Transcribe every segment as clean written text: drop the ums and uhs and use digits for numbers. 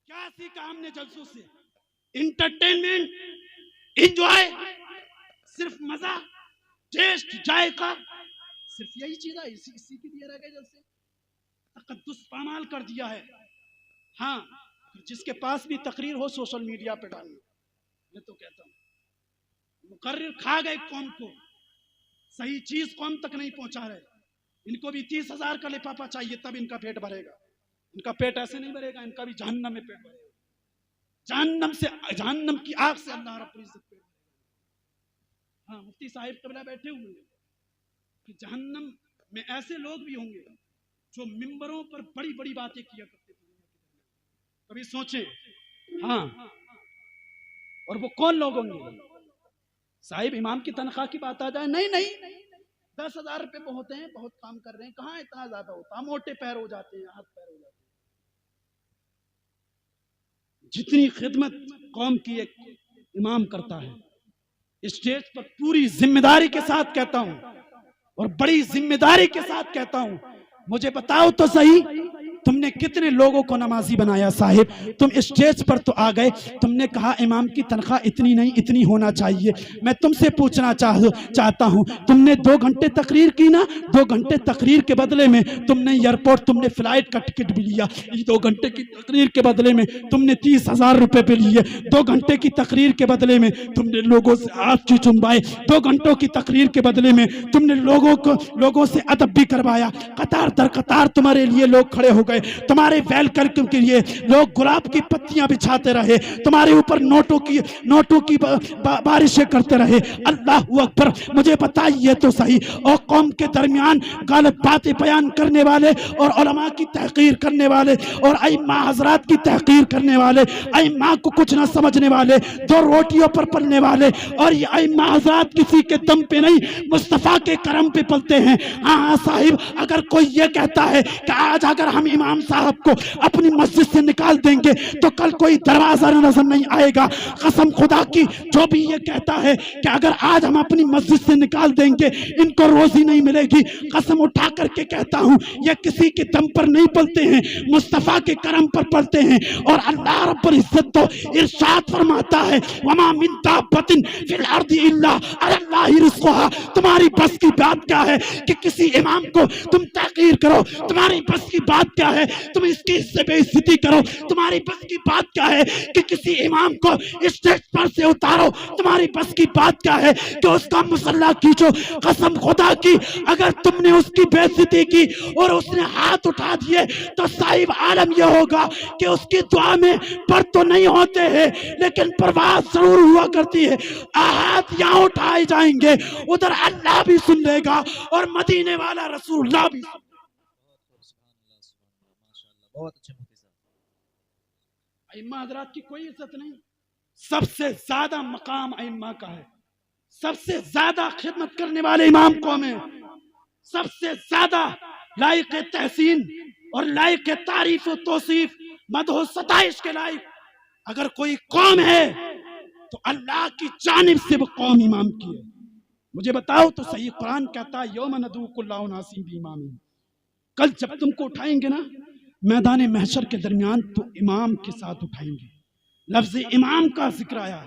کیا سیکھا ہم نے جلسوں سے؟ انٹرٹینمنٹ، انجوائے، صرف مزہ، ٹیسٹ، ذائقہ، صرف یہی چیز ہے، اسی کے لیے رہ گئے جلسے؟ تقدس پامال کر دیا ہے۔ ہاں، جس کے پاس بھی تقریر ہو سوشل میڈیا پہ ڈالنا، میں تو کہتا ہوں مقرر کھا گئے قوم کو، صحیح چیز قوم تک نہیں پہنچا رہے۔ ان کو بھی 30,000 کا لفافہ چاہیے تب ان کا پیٹ بھرے گا۔ ان کا پیٹ ایسے نہیں بھرے گا، ان کا بھی جہنم میں پیٹ بھرے گا۔ جہنم کی آگ سے اللہ رب العزت پیٹ بھرے گا۔ ہاں، مفتی صاحب قبلہ بیٹھے ہوئے ہیں کہ جہنم میں ایسے لوگ بھی ہوں گے جو ممبروں پر بڑی بڑی باتیں کیا کرتے تھے۔ کبھی سوچیں، ہاں، اور وہ کون لوگ ہوں گے؟ صاحب امام کی تنخواہ کی بات آ جائے، نہیں 10,000 روپے بہت ہیں، بہت کام کر رہے ہیں، کہاں اتنا زیادہ ہوتا، موٹے پیر ہو جاتے ہیں، ہاتھ پیر ہو جاتے ہیں۔ جتنی خدمت قوم کی ایک امام کرتا ہے، اسٹیج پر پوری ذمہ داری کے ساتھ کہتا ہوں اور بڑی ذمہ داری کے ساتھ کہتا ہوں، مجھے بتاؤ تو صحیح، تم نے کتنے لوگوں کو نمازی بنایا؟ صاحب تم اسٹیج پر تو آ گئے، تم نے کہا امام کی تنخواہ اتنی نہیں اتنی ہونا چاہیے۔ میں تم سے پوچھنا چاہتا ہوں، تم نے 2 گھنٹے تقریر کی نا، 2 گھنٹے تقریر کے بدلے میں تم نے ایئرپورٹ، تم نے فلائٹ کا ٹکٹ بھی لیا۔ 2 گھنٹے کی تقریر کے بدلے میں تم نے 30,000 روپے بھی لیے۔ 2 گھنٹے کی تقریر کے بدلے میں تم نے لوگوں سے ہاتھ کی چنبائے۔ 2 گھنٹوں کی تقریر کے بدلے میں تم نے لوگوں سے ادب بھی کروایا۔ قطار در قطار تمہارے لیے لوگ کھڑے ہو گئے، تمہارے ویلکم کے لیے لوگ گلاب کی پتیاں بچھاتے رہے، تمہارے اوپر نوٹوں کی بارشیں کرتے رہے۔ اللہ اکبر، مجھے بتائیے تو صحیح، اور قوم کے درمیان غلط باتیں بیان کرنے والے اور علماء کی تحقیر کرنے والے اور ائمہ حضرات کی تحقیر کرنے والے، ائمہ کو کچھ نہ سمجھنے والے، 2 روٹیوں پر پلنے والے، اور یہ ائمہ حضرات کسی کے دم پہ نہیں مصطفیٰ کے کرم پہ پلتے ہیں۔ ہاں صاحب، اگر کوئی یہ کہتا ہے کہ آج اگر ہم امام صاحب کو اپنی مسجد سے نکال دیں گے تو کل کوئی دروازہ نظر نہیں آئے گا، قسم خدا کی جو بھی یہ کہتا ہے کہ اگر آج ہم اپنی مسجد سے نکال دیں گے ان کو روزی نہیں ملے گی، قسم اٹھا کر کے کہتا ہوں یہ کسی کے دم پر نہیں پلتے ہیں، مصطفیٰ کے کرم پر پلتے ہیں۔ اور اللہ رب العزت تو ارشاد فرماتا ہے وما من دابۃ فی الارض الا علی اللہ رزقھا۔ تمہاری بس کی بات کیا ہے کہ کسی امام کو تم تحقیر کرو؟ تمہاری بس کی بات کیا ہے تم اس کی بے عزتی کرو؟ تمہاری بس کی بات کیا ہے کہ کسی امام کو اسٹیج پر سے اتارو؟ تمہاری بس کی بات کیا ہے کہ اس کا مصلی کھینچو؟ قسم خدا کی اگر تم نے اس کی بے عزتی کی اور اس نے ہاتھ اٹھا دیے تو صاحب عالم یہ ہوگا کہ اس کی دعا میں پر تو نہیں ہوتے ہیں لیکن پرواز ضرور ہوا کرتی ہے۔ ہاتھ یہاں اٹھائے جائیں گے، ادھر اللہ بھی سن لے گا اور مدینے والا رسول اللہ بھی سن۔ بہت اچھے مفتی صاحب۔ ائمہ حضرات کی کوئی عزت نہیں، سب سے زیادہ مقام ائمہ کا ہے، سب سے زیادہ خدمت کرنے والے امام قوم ہیں، سب سے زیادہ لائق تحسین اور لائق تعریف و توصیف، مدح و ستائش کے لائق اگر کوئی قوم ہے تو اللہ کی جانب سے وہ قوم امام کی ہے۔ مجھے بتاؤ تو صحیح، قرآن کہتا ہے یوم ندعو کل اناس بامامہم، کل جب تم کو اٹھائیں گے نا میدان محشر کے درمیان تو امام کے ساتھ اٹھائیں گے۔ لفظ امام کا ذکر آیا،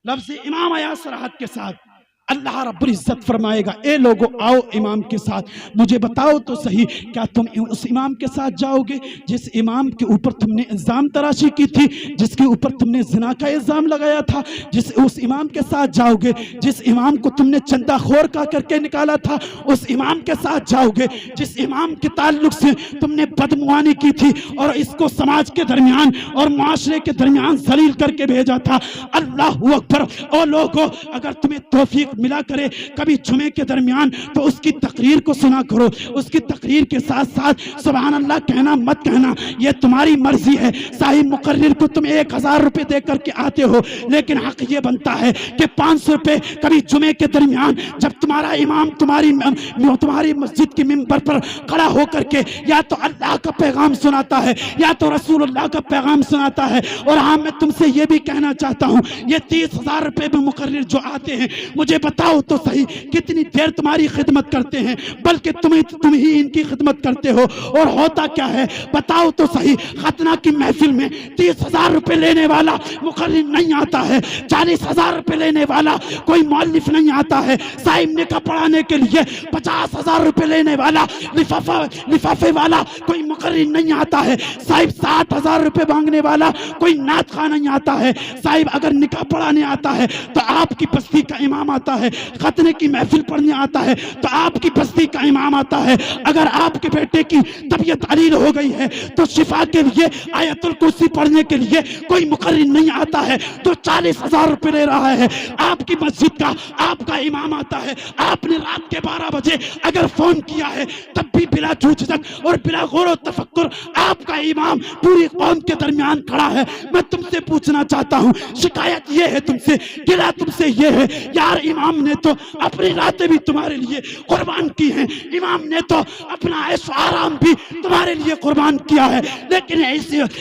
لفظ امام آیا صراحت کے ساتھ۔ اللہ رب العزت فرمائے گا اے لوگو آؤ امام کے ساتھ، مجھے بتاؤ تو صحیح کیا تم اس امام کے ساتھ جاؤ گے جس امام کے اوپر تم نے الزام تراشی کی تھی، جس کے اوپر تم نے زنا کا الزام لگایا تھا؟ اس امام کے ساتھ جاؤ گے جس امام کو تم نے چندہ خور کا کر کے نکالا تھا؟ اس امام کے ساتھ جاؤ گے جس امام کے تعلق سے تم نے بدگمانی کی تھی اور اس کو سماج کے درمیان اور معاشرے کے درمیان ذلیل کر کے بھیجا تھا؟ اللہ اکبر۔ اور لوگوں اگر تمہیں توفیق ملا کرے کبھی جمعے کے درمیان تو اس کی تقریر کو سنا کرو، اس کی تقریر کے ساتھ ساتھ سبحان اللہ کہنا مت کہنا یہ تمہاری مرضی ہے۔ صاحب مقرر کو تم 1,000 روپے دے کر کے آتے ہو لیکن حق یہ بنتا ہے کہ 500 روپے کبھی جمعے کے درمیان جب تمہارا امام تمہاری مسجد کے ممبر پر کھڑا ہو کر کے یا تو اللہ کا پیغام سناتا ہے یا تو رسول اللہ کا پیغام سناتا ہے۔ اور ہاں میں تم سے یہ بھی کہنا چاہتا ہوں یہ 30,000 روپے میں مقرر جو آتے ہیں مجھے बताओ तो सही कितनी देर तुम्हारी खिदमत करते हैं, बल्कि तुम ही इनकी खिदमत करते हो। और होता क्या है बताओ तो सही, खतना की महफिल में 30,000 रुपए लेने वाला मुकर्रिर नहीं आता है, 40,000 रुपए लेने वाला कोई मौलिफ नहीं आता है, साहिब निकाह पढ़ाने के लिए 50,000 रुपए लेने वाला लिफाफे वाला कोई मुकर्रिर नहीं आता है, साहिब 60,000 रुपए मांगने वाला कोई नात खा नहीं आता है, साहिब अगर निकाह पढ़ाने आता है तो आपकी बस्ती का इमाम आता है, खतने की महफिल पढ़ने आता है तो आपकी बस्ती का इमाम आता है, अगर आपके बेटे की तबीयत अलील हो गई है तो शिफा के लिए आयतुल कुर्सी पढ़ने के लिए कोई मुकर्रिर नहीं आता है तो 40,000 रुपए ले रहा है, आपकी मस्जिद का आपका इमाम आता है, आपने रात के 12 बजे अगर फोन किया है तब भी बिला झूझक और बिला गौर तफक्कुर आपका इमाम पूरी कौम के दरमियान खड़ा है। मैं तुमसे पूछना चाहता हूँ, शिकायत ये है तुमसे, गिला तुमसे ये है यार, इमाम ने तो अपनी रातें भी तुम्हारे लिए कुर्बान की हैं, इमाम ने तो अपना ऐश आराम भी तुम्हारे लिए कुर्बान किया है, लेकिन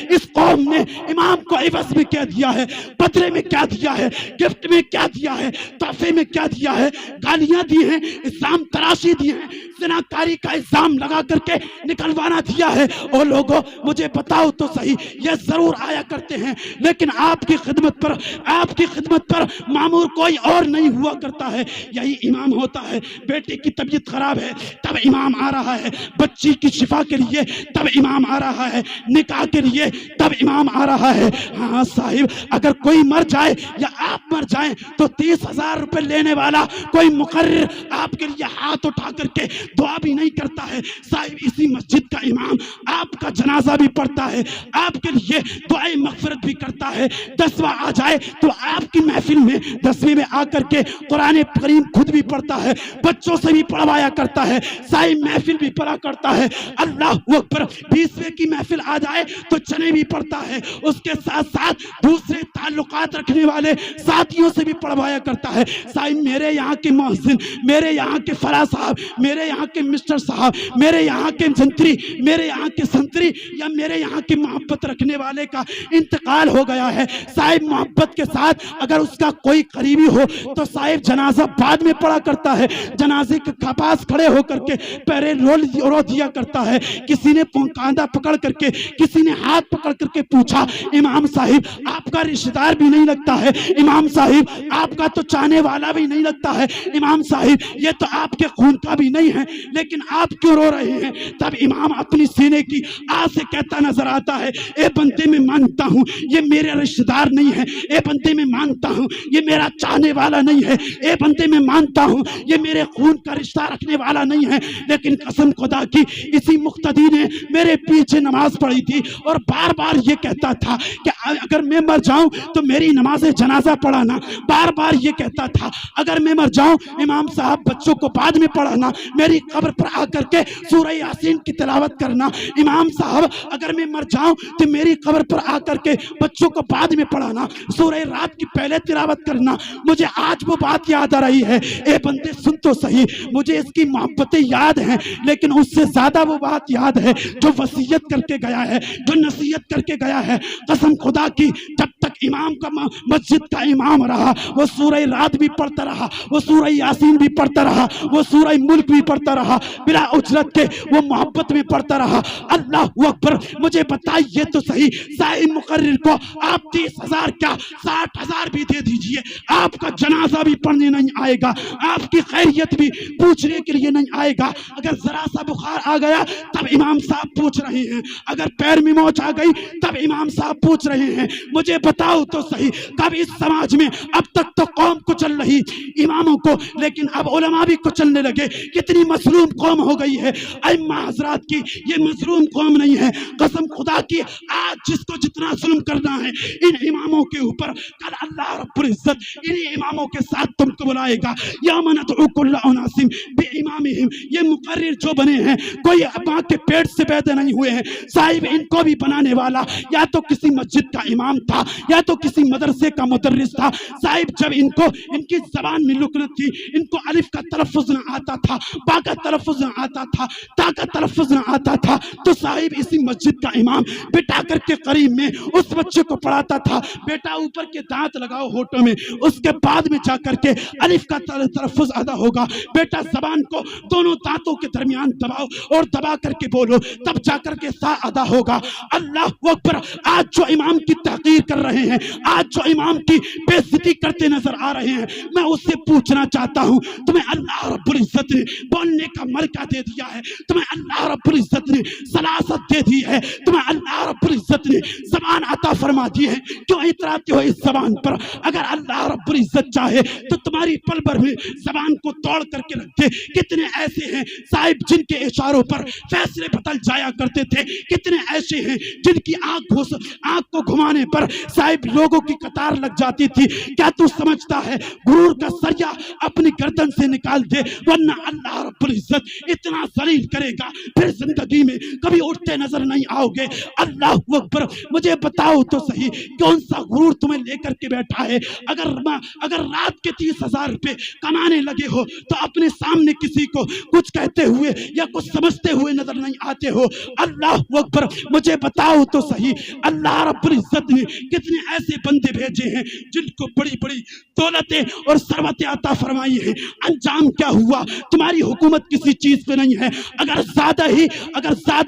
इस कौम ने इमाम को इवज में क्या दिया है, बदले में क्या दिया है, गिफ्ट में क्या दिया है, तोहफे में क्या दिया है, गालियां दी हैं, इल्जाम तराशी दी हैं, ज़िनाकारी का इल्जाम लगा करके निकलवाना दिया है। और लोगों मुझे बताओ तो सही, ये जरूर आया करते हैं लेकिन आपकी खिदमत पर मामूर कोई और नहीं हुआ करता है, यही इमाम होता है। बेटे की तबीयत खराब है तब इमाम आ रहा है, बच्ची की शिफा के लिए तब इमाम आ रहा है, निकाह के लिए तब इमाम आ रहा है। हाँ साहिब, अगर कोई मर जाए या आप मर जाएं तो 30,000 रुपए लेने वाला कोई मुकर्रिर आपके लिए हाथ उठा करके दुआ भी नहीं करता है। साहिब, इसी मस्जिद का इमाम आपका जनाजा भी पढ़ता है, आपके लिए दुआए मगफिरत भी करता है। 10वां आ जाए तो आपकी महफिल में 10वीं में आकर के कुरान करीम खुद भी पढ़ता है, बच्चों से भी पढ़वाया करता है, साहिब महफिल भी पढ़ा करता है। अल्लाह अकबर, 20वें की महफिल आ जाए तो चने भी पढ़ता है, उसके साथ साथ दूसरे ताल्लुकात रखने वाले साथियों से भी पढ़वाया करता है। साहिब, मेरे यहाँ के मुअज्जिन, मेरे यहाँ के फला साहब, मेरे यहाँ के मिस्टर साहब, मेरे यहाँ के जंतरी, मेरे यहाँ के संतरी या मेरे यहाँ के मोहब्बत रखने वाले का इंतकाल हो गया है। साहिब, मोहब्बत के साथ अगर उसका कोई करीबी हो तो साहिब जनाजा बाद में पढ़ा करता है, जनाजे के पास खड़े होकर के पैरे रो दिया करता है। किसी ने कांधा पकड़ करके, किसी ने हाथ पकड़ करके पूछा, इमाम साहिब आपका रिश्तेदार भी नहीं लगता है, इमाम साहिब आपका तो चाहने वाला भी नहीं लगता है, इमाम साहिब ये तो आपके खून का भी नहीं है, लेकिन आप क्यों रो रहे हैं? तब इमाम अपनी सीने की आग से कहता नजर आता है, ए बंदे मैं मानता हूँ ये मेरे रिश्तेदार नहीं है, ए बंदे मैं मानता हूँ ये मेरा चाहने वाला नहीं है, ए बंदे मैं मानता हूँ ये मेरे खून का रिश्ता रखने वाला नहीं है, लेकिन कसम खुदा की इसी मुक्तदी ने मेरे पीछे नमाज पढ़ी थी और बार बार ये कहता था कि अगर मैं मर जाऊं तो मेरी नमाज जनाजा पढ़ाना, बार बार ये कहता था अगर मैं मर जाऊं इमाम साहब बच्चों को बाद में पढ़ाना, मेरी कब्र पर आकर के सूरह यासीन की तिलावत करना, इमाम साहब अगर मैं मर जाऊं तो मेरी कब्र पर आकर के बच्चों को बाद में पढ़ाना, सूरह रात की पहले तिलावत करना। मुझे आज वो बात याद आ रही है, ए बंदे सुन तो सही, मुझे इसकी मोहब्बतें याद हैं लेकिन उससे ज्यादा वो बात याद है जो वसीयत करके गया है, जो नसीहत करके गया है। कसम खुदा की, जब तक इमाम का मस्जिद का इमाम रहा वो सूरह रात भी पढ़ता रहा, वो सूरह यासीन भी पढ़ता रहा, वो सूरह मुल्क भी पढ़ता रहा, बिला उजरत के वो मोहब्बत में पढ़ता रहा। अल्लाह अकबर, मुझे बताइए तो सही, साहिब मुकर्रिर को आप 30,000 क्या 60,000 भी दे दीजिए, आपका जनाजा भी पढ़ने नहीं आएगा, आपकी खैरियत भी पूछने के लिए नहीं आएगा। अगर जरा सा बुखार आ गया तब इमाम साहब पूछ रहे हैं, अगर पैर में मोच आ गई तब इमाम साहब पूछ रहे हैं। मुझे बताओ तो सही, कब इस समाज में, अब तक तो कौम कुचल रही इमामों को, लेकिन अब उलमा भी कुचलने लगे। कितनी मसलूम कौम हो गई है। अइम्मा हजरात की ये मजलूम कौम नहीं है, कसम खुदा की, आज जिसको जितना जुल्म करना है इन इमामों के ऊपर, कल अल्लाह रब्बुल इज्जत इन्हीं इमामों के साथ तुमको बुलाएगा। या मनतउ कुल्ला उनासिम बिइमामिहिम, ये मुकर्रिर जो बने हैं कोई मां के पेट से पैदा नहीं हुए हैं। साहिब, इनको भी बनाने वाला या तो किसी मस्जिद मस्जिद का इमाम था या तो किसी मदरसे का मुदर्रिस था। साहिब जब इनको इनकी जबान में लुकनत थी, इनको अलिफ का तलफ़ुज़ न आता था, बा का तलफ़ुज़ न आता था, ता का तलफ़ुज़ न आता था, तो साहिब इसी मस्जिद का इमाम बिठा करके करीब में उस बच्चे को पढ़ाता था, बेटा ऊपर के दांत लगाओ होठों में, उसके बाद में जाकर के अलिफ का तलफ़ुज़ अदा होगा, बेटा जबान को दोनों दांतों के दरमियान दबाओ और दबा करके बोलो, तब जाकर के सा अदा होगा। अल्लाह अकबर। आज जो इमाम की तहकीर कर रहे हैं, आज जो इमाम की बेइज्जती करते नजर आ रहे हैं, मैं उससे पूछना चाहता हूं, तुम्हें अल्लाह रब्बुल इज्जत ने बोलने का मलका दे दिया है, तुम्हें अल्लाह रब्बुल इज्जत ने सलासत दे दी है, तुम्हें अल्लाह रब्बुल इज्जत ने ज़बान अता फरमा दी है, क्यों इतराते हो इस ज़बान पर? अगर अल्लाह रब्बुल इज्जत चाहे तो तुम्हारी पल भर में ज़बान को तोड़ करके रख दे। कितने ऐसे हैं साहिब जिनके इशारों पर फैसले बदल जाया करते थे, कितने ऐसे हैं जिनकी आंख को घुमाने पर साहिब लोगों की कतार लग जाती थी। क्या तू समझता है गुरूर का सरिया अपनी गर्दन से निकाल दे, वरना अल्लाह रब्बुल इज्जत इतना जलील करेगा फिर जिंदगी में कभी उठते नजर नहीं आओगे। अल्लाह अकबर। मुझे बताओ तो सही, कौन सा गुरूर तुम्हें लेकर के बैठा है? अगर रात के 30,000 रुपए कमाने लगे हो तो अपने सामने किसी को कुछ कहते हुए या कुछ समझते हुए नजर नहीं आते हो। अल्लाह अकबर। मुझे बताओ तो सही, अल्लाह रब्बुल इज्जत ने कितने ऐसे बंदे भेजे हैं जिनको बड़ी बड़ी दौलतें और सरवतें अता फरमाई हैं, अंजाम क्या हुआ? तुम्हारी हुकूमत किसी चीज पे नहीं है। अगर ज्यादा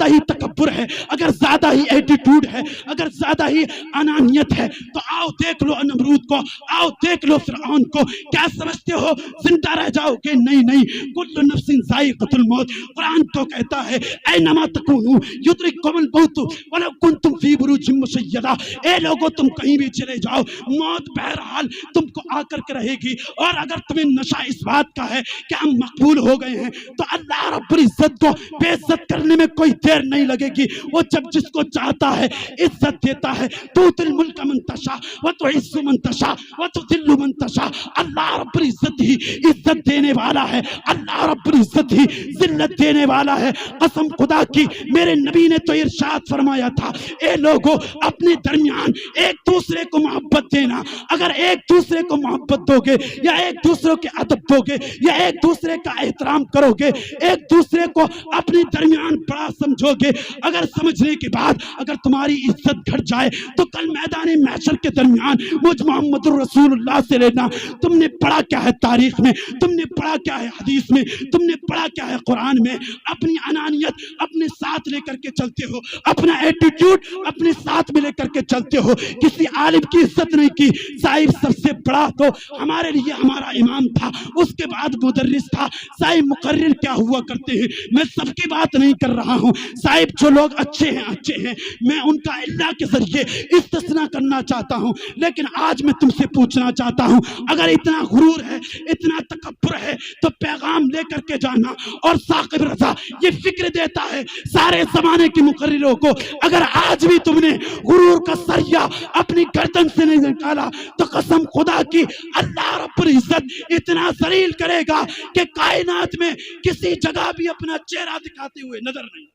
ही तकब्बुर है, अगर ज्यादा ही एटीट्यूड है, अगर ज्यादा ही अनानियत है, तो आओ देख लो नमरूद को, आओ देख लो फिरऔन को। क्या समझते हो जिंदा रह जाओगे? नहीं नहीं, कुल्लु नफ्सिन ज़ाइक़तुल मौत। कुरान तो कहता है ऐनमा तकूनू युद्रिकुमुल मौत वलौ कुंतुम फी बुरूजिम मुशय्यदा। ए लोगो, तुम कहीं भी चले जाओ, मौत बहरहाल तुमको आकर के रहेगी। और अगर तुम्हें नशा इस बात का है कि हम मकबूल हो गए हैं, तो अल्लाह रब्बुल इज्जत को बेइज्जत करने में कोई देर नहीं लगेगी। वो जब जिसको चाहता है इज्जत देता है। तुतिल मुल्क मन तशा व तुइस्सु मन तशा व तुदिल्लु मन तशा। अल्लाह रब्बुल इज्जत ही इज्जत देने वाला है, अल्लाह रब्बुल इज्जत ही जिल्लत देने वाला है। कसम खुदा की, मेरे नबी ने तो इरशाद फरमाया था, ए लोगों, अपने दरमियान एक दूसरे को मोहब्बत देना। अगर एक दूसरे को मोहब्बत दोगे या एक दूसरे के अदब दोगे या एक दूसरे का एहतराम करोगे, एक दूसरे को अपने दरमियान बड़ा समझोगे, अगर समझने के बाद अगर तुम्हारी इज्जत घट जाए तो कल मैदान महशर के दरमियान मुझ मोहम्मदुर रसूलुल्लाह से लेना, तुमने पढ़ा क्या है तारीख में, तुमने पढ़ा क्या है हदीस में, तुमने पढ़ा क्या है कुरान में। अपनी अनानियत अपने साथ लेकर के चलते हो, अपना एटीट्यूड अपने साथ में लेकर के चलते हो, किसी आलिम की इज्जत नहीं की। साहिब सबसे बड़ा तो हमारे लिए हमारा इमाम था, उसके बाद मुदर्रिस था। साहिब मुकर्रिर क्या हुआ करते हैं, मैं सबकी बात नहीं कर रहा हूँ। साहिब जो लोग अच्छे हैं, मैं उनका अल्लाह के जरिए इस्तिस्ना करना चाहता हूँ। लेकिन आज मैं तुमसे पूछना चाहता हूँ, अगर इतना गुरूर है, इतना तकब्बुर है, तो पैगाम लेकर के जाना। और साकिब रजा ये फिक्र देता है सारे जमाने के मुकर्रिरों को, अगर आज भी तुमने गुरूर का सरिया अपनी गर्दन से नहीं निकाला तो कसम खुदा की, अल्लाह रब्बुल इज्जत इतना जलील करेगा कि कायनात में किसी जगह भी अपना चेहरा दिखाते हुए नजर नहीं